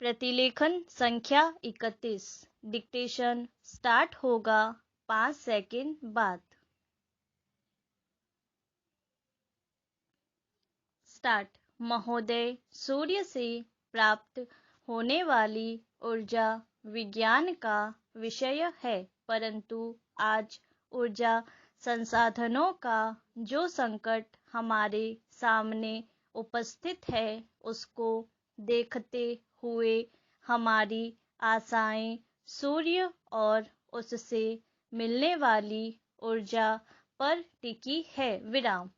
प्रतिलेखन संख्या 31। Dictation start होगा 5 सेकंड बाद। स्टार्ट। महोदय, सूर्य से प्राप्त होने वाली ऊर्जा विज्ञान का विषय है, परंतु आज ऊर्जा संसाधनों का जो संकट हमारे सामने उपस्थित है, उसको देखते हुए हमारी आशाएं सूर्य और उससे मिलने वाली ऊर्जा पर टिकी है। विराम।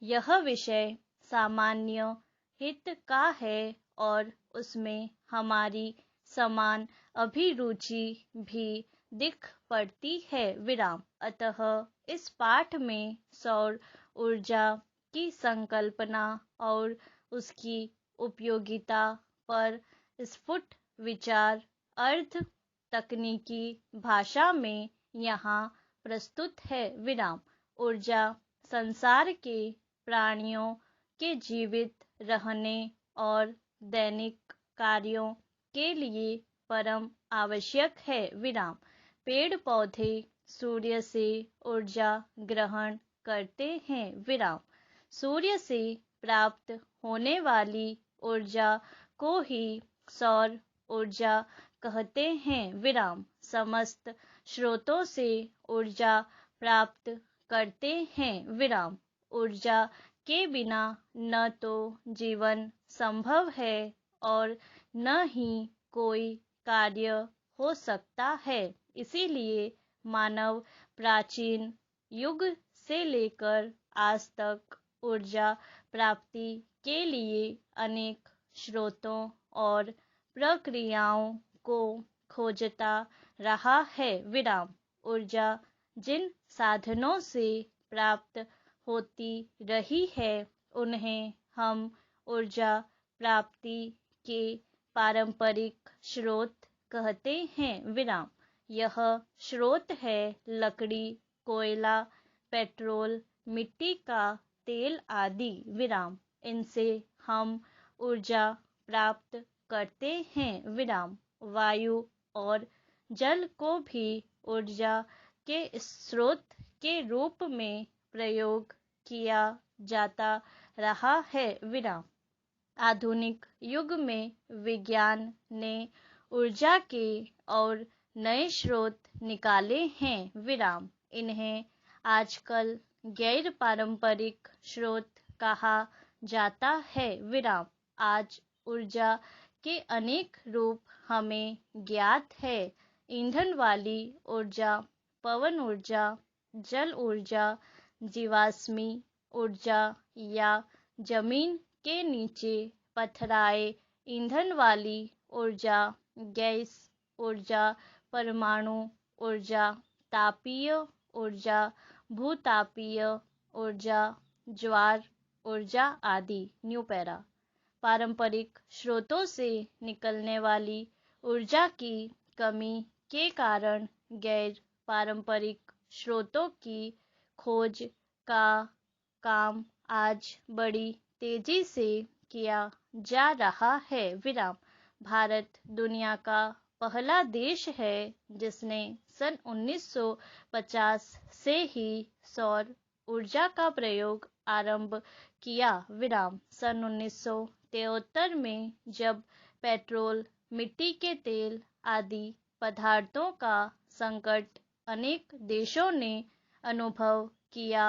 यह विषय सामान्य हित का है और उसमें हमारी समान अभिरुचि भी दिख पड़ती है। विराम। अतः इस पाठ में सौर ऊर्जा की संकल्पना और उसकी उपयोगिता पर स्फुट विचार अर्ध तकनीकी भाषा में यहाँ प्रस्तुत है। विराम। ऊर्जा संसार के प्राणियों के जीवित रहने और दैनिक कार्यों के लिए परम आवश्यक है। विराम। पेड़ पौधे सूर्य से ऊर्जा ग्रहण करते हैं। विराम। सूर्य से प्राप्त होने वाली ऊर्जा को ही सौर ऊर्जा कहते हैं। विराम। समस्त स्रोतों से ऊर्जा प्राप्त करते हैं। विराम। ऊर्जा के बिना न तो जीवन संभव है और न ही कोई कार्य हो सकता है। इसीलिए मानव प्राचीन युग से लेकर आज तक ऊर्जा प्राप्ति के लिए अनेक स्रोतों और प्रक्रियाओं को खोजता रहा है। विराम। ऊर्जा जिन साधनों से प्राप्त होती रही है, उन्हें हम ऊर्जा प्राप्ति के पारंपरिक स्रोत कहते हैं। विराम। यह स्रोत है लकड़ी, कोयला, पेट्रोल, मिट्टी का तेल आदि। विराम। इनसे हम ऊर्जा प्राप्त करते हैं। विराम। वायु और जल को भी ऊर्जा के स्रोत के रूप में प्रयोग किया जाता रहा है। विराम। आधुनिक युग में विज्ञान ने ऊर्जा के और नए स्रोत निकाले हैं। विराम। इन्हें आजकल गैर पारंपरिक स्रोत कहा जाता है। विराम। आज ऊर्जा के अनेक रूप हमें ज्ञात है। ईंधन वाली ऊर्जा, पवन ऊर्जा, जल ऊर्जा, जीवाश्मी ऊर्जा या जमीन के नीचे पथराए ईंधन वाली ऊर्जा, गैस ऊर्जा, परमाणु ऊर्जा, तापीय ऊर्जा, भूतापीय ऊर्जा, ज्वार ऊर्जा आदि। New para. पारंपरिक स्रोतों से निकलने वाली ऊर्जा की कमी के कारण गैर पारंपरिक स्रोतों की खोज का काम आज बड़ी तेजी से किया जा रहा है। विराम। भारत दुनिया का पहला देश है जिसने सन 1950 से ही सौर ऊर्जा का प्रयोग आरंभ किया। विराम। सन 1973 में जब पेट्रोल, मिट्टी के तेल आदि पदार्थों का संकट अनेक देशों ने अनुभव किया,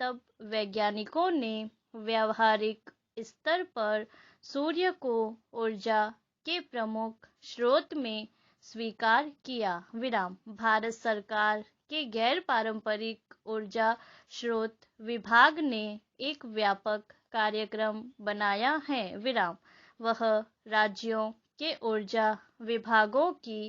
तब वैज्ञानिकों ने व्यावहारिक स्तर पर सूर्य को ऊर्जा के प्रमुख स्रोत में स्वीकार किया। विराम। भारत सरकार के गैर पारंपरिक ऊर्जा स्रोत विभाग ने एक व्यापक कार्यक्रम बनाया है। विराम। वह राज्यों के ऊर्जा विभागों की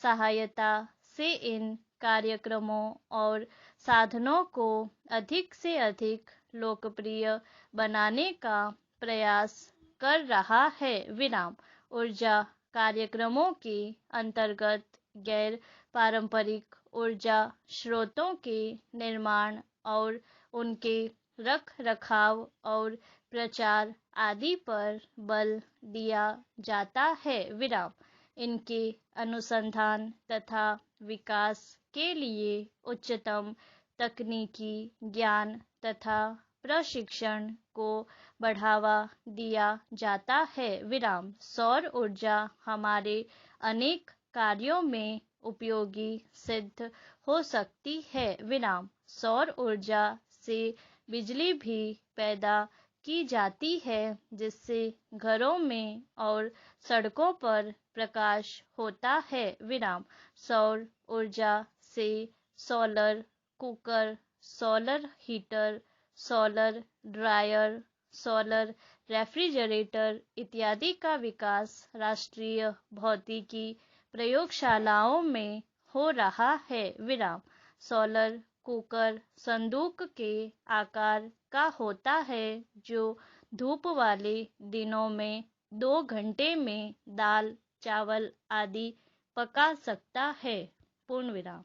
सहायता से इन कार्यक्रमों और साधनों को अधिक से अधिक लोकप्रिय बनाने का प्रयास कर रहा है। विराम। ऊर्जा कार्यक्रमों के अंतर्गत गैर पारंपरिक ऊर्जा स्रोतों के निर्माण और उनके रख रखाव और प्रचार आदि पर बल दिया जाता है विराम। इनके अनुसंधान तथा विकास के लिए उच्चतम तकनीकी ज्ञान तथा प्रशिक्षण को बढ़ावा दिया जाता है विराम। सौर ऊर्जा हमारे अनेक कार्यों में उपयोगी सिद्ध हो सकती है विराम। सौर ऊर्जा से बिजली भी पैदा की जाती है, जिससे घरों में और सड़कों पर प्रकाश होता है विराम। सौर ऊर्जा से solar cooker, solar heater, solar dryer, solar refrigerator इत्यादि का विकास राष्ट्रीय भौतिकी प्रयोगशालाओं में हो रहा है विराम। सोलर कुकर संदूक के आकार का होता है, जो धूप वाले दिनों में 2 घंटे में दाल, चावल आदि पका सकता है। पूर्ण विराम।